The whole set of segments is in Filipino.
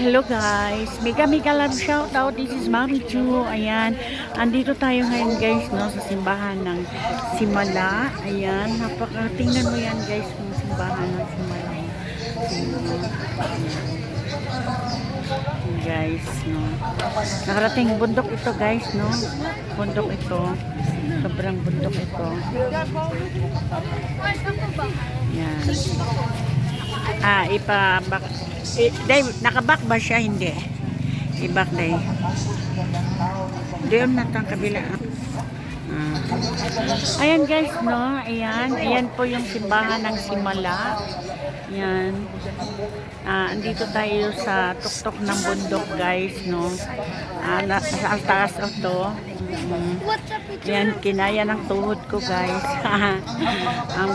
Hello guys, mega mega love shout out. This is Mami Chu. Ayan, andito tayo ngayon guys, no, sa simbahan ng Simala. Ayan, tingnan mo yan guys, yung simbahan ng Simala. Guys, no, nakarating bundok ito guys, no, bundok ito, sobrang bundok ito. Yan. Ipabak. Nakabak ba siya? Hindi. Ibak day. Doon na tang kabila. Ayan guys, no? Ayan. Ayan po yung simbahan ng Simala. Ayan. Andito tayo sa tuktok ng bundok guys, no? Sa taas ito. Ayan, kinaya ng tuhod ko guys. Ang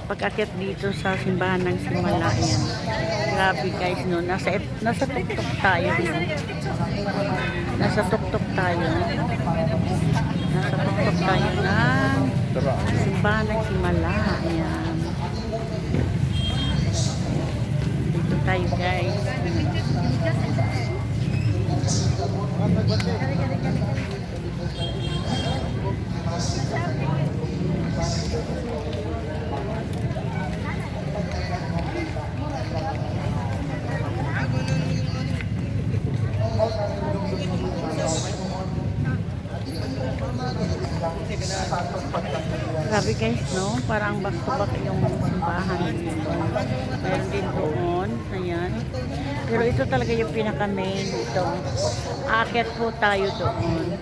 pag-akit dito sa simbahan ng Simala. Ayan. Grabe guys, no? Nasa tuktok tayo. Nasa tuktok tayo. Nasa tuktok tayo ng simbahan ng Simala. Ayan. Dito tayo guys. Grabe guys, no? Parang back to back yung simbahan dito. Meron din doon. Ayan. Pero ito talaga yung pinaka main ito. Aakyat po tayo doon.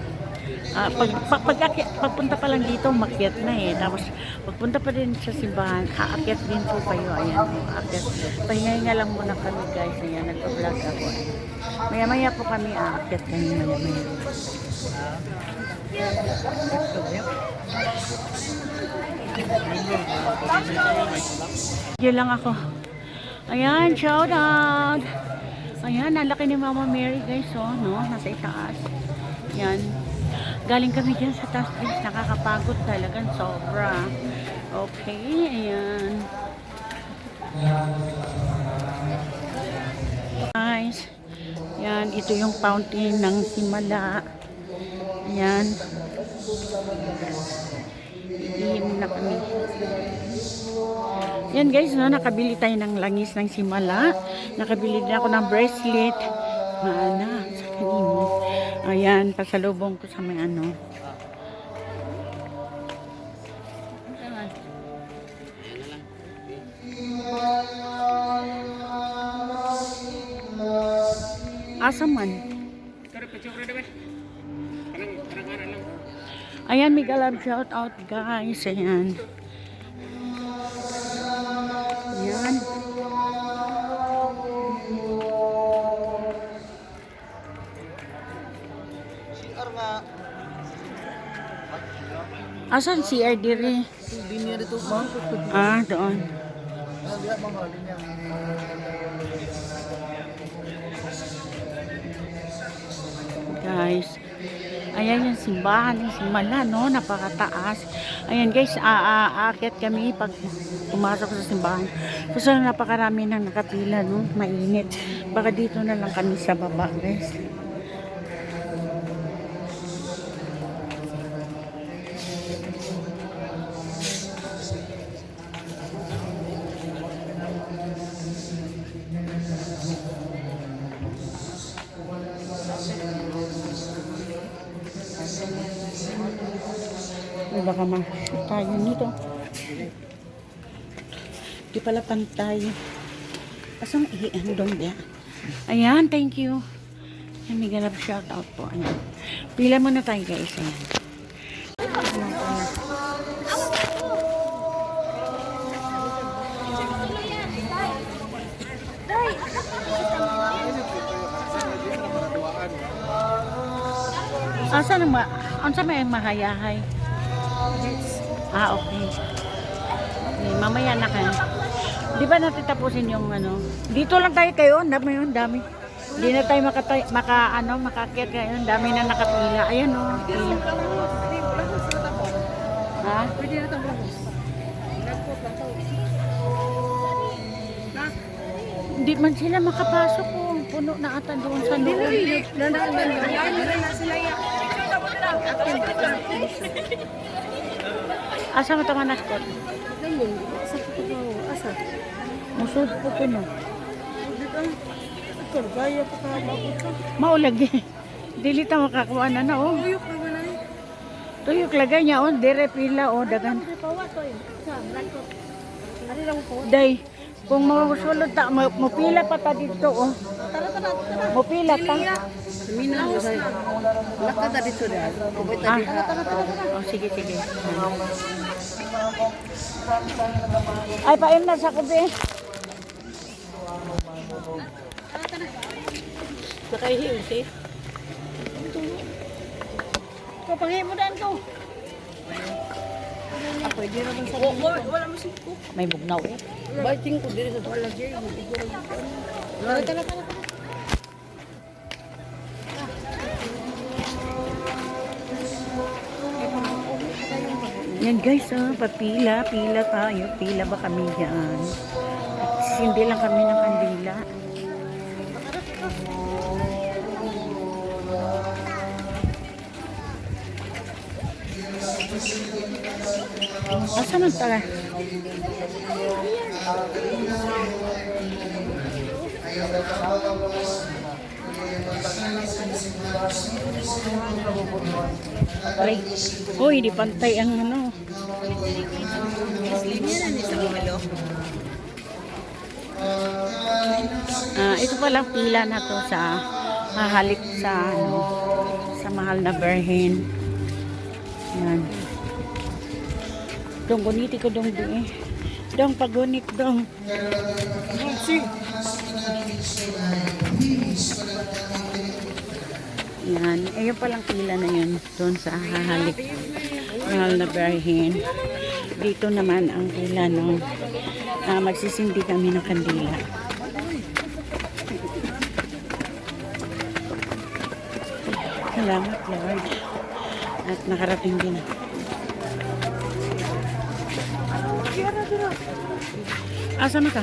Pagpunta pa lang dito, makyat na eh. Tapos, pagpunta pa din sa simbahan, aakyat din po kayo. Ayan, aakyat. Pahinga lang muna kami guys. Ayan, nagpa-vlog ako. Maya-maya po kami aakyat kami maya-maya. Diyan lang ako. Ayan, shout out. Ayan, ang laki ni Mama Mary guys, oh, no? Nasa itaas. Ayan. Galing kami dyan sa taas guys. Nakakapagod talagang sobra. Okay, ayan. Guys, ayan, ito yung fountain ng Simala. Ayan. Iinom na kami. Yan guys, no, nakabili tayo ng langis ng Simala. Nakabili din ako ng bracelet. Sa kanino. Ayan, pasalubong ko sa may ano. Asa man? Ayan, mega love shout out guys. Ayan. Ayan. Asan si Erdire? Doon. Guys, ayan yung simbahan ng Simala, no? Napakataas. Ayan guys, aakyat kami pag pumasok sa simbahan. Kasi napakarami nang nakapila, no? Mainit. Baka dito na lang kami sa baba, guys. Baka tayo nito. Di pala pantay. Asang iandong dia. Ayan, thank you. May galap shout out po. Ayan. Pila muna tayo guys. Ayan. Asa na ba? Asa may mahayahay? Okay. Mamaya na kayo. Di ba natin tapusin yung ano? Dito lang tayo kayo. Dami yun, dami. Hindi na tayo makakit kayo. Dami na nakapila. Ayan o. Ha? Pwede na tayo. Hindi man sila makapasok ko. Puno na ata doon sa loob. Asa mo taman naskot? Musod po ko no. Maulag eh. Dili ta makakuha na na oh. Tuyok lagay niya oh. Dire pila oh. Dagan. Day. Kung masulod ta, mapila pa ta dito oh. Mapila ta. Lakad dito dahil. Oh, sige. Ay, paim na sa kubi. Nakahihiw siya. Kapangin mo daan ko. Ako, hindi naman sa wala mo siko. May bugnaw eh. Biting ko dito sa wala dyan. Tala. Yan guys, papila tayo. Pila ba kami dyan? Sindi lang kami ng kandila. Asa man tala? Ay, uy, di pantay ang ano. Ito palang pila na to sa hahalik sa ano, sa mahal na Birhen. Yan. Dong guniti ko dong di eh. Dong pagunit dong. Yan. Ayun palang pila na yun. Doon sa hahalik mahal na Birhen. Dito naman ang pila nung magsisindi kami ng kandila. Salamat Lord. At nakarating din ako. Asa na ka?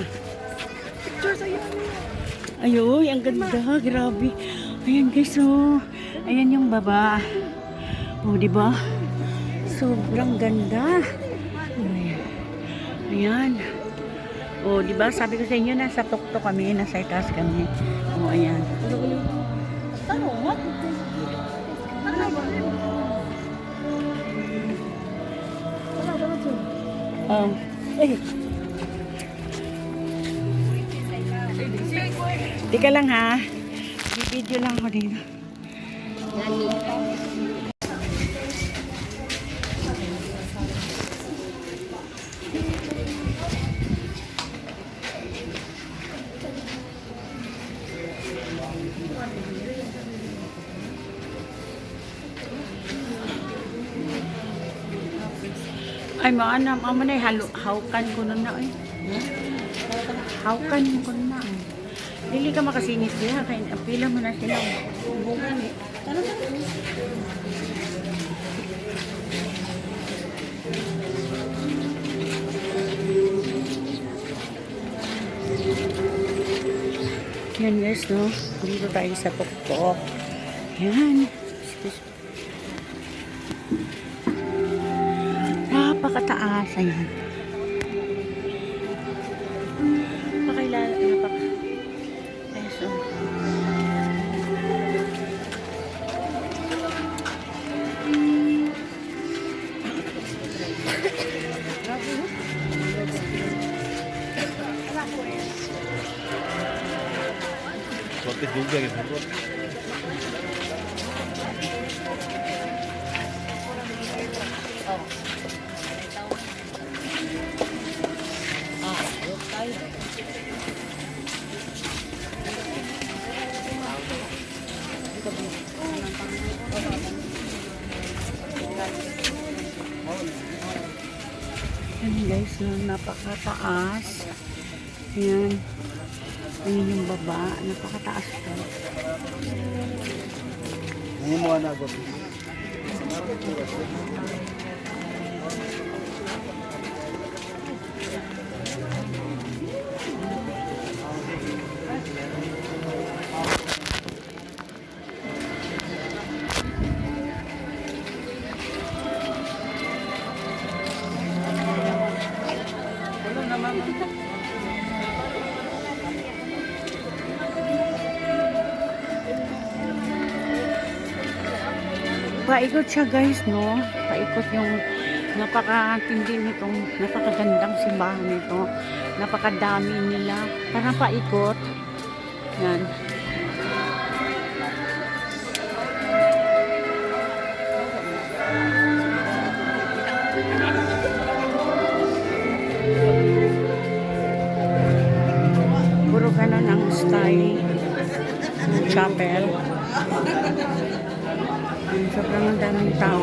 Picture sa'yo. Ayoy, ang ganda. Grabe. Ayan guys, oh. Ayan yung baba. Oh, diba? Sobrang ganda. Ayan. Oh, diba? Sabi ko sa inyo, nasa tuktok kami, nasa itaas kami. Oh, ayan. Eh. Tika lang ha. Video lang ako dito. Ay, maanam. Amo na hawkan ko na na. Hawkan ko na. Dili ka makasingit diha. Kaya pila mo na sila. Bungan eh. Yan guys, no? Dito tayo sa tuktok. Yan. Napakataas. Ayan. Pakilala. Peso. Suerte juga que cerró. Yan guys, no? Napakataas. Yan. Ayan yung baba. Napakataas to. Ini mau anak gue. Paikot siya guys, no? Paikot yung napakatindi nitong, napakagandang simbahan nito. Napakadami nila. Parang paikot. Yan. Puro ganun ang style ng chapel. Sobrang daming tao.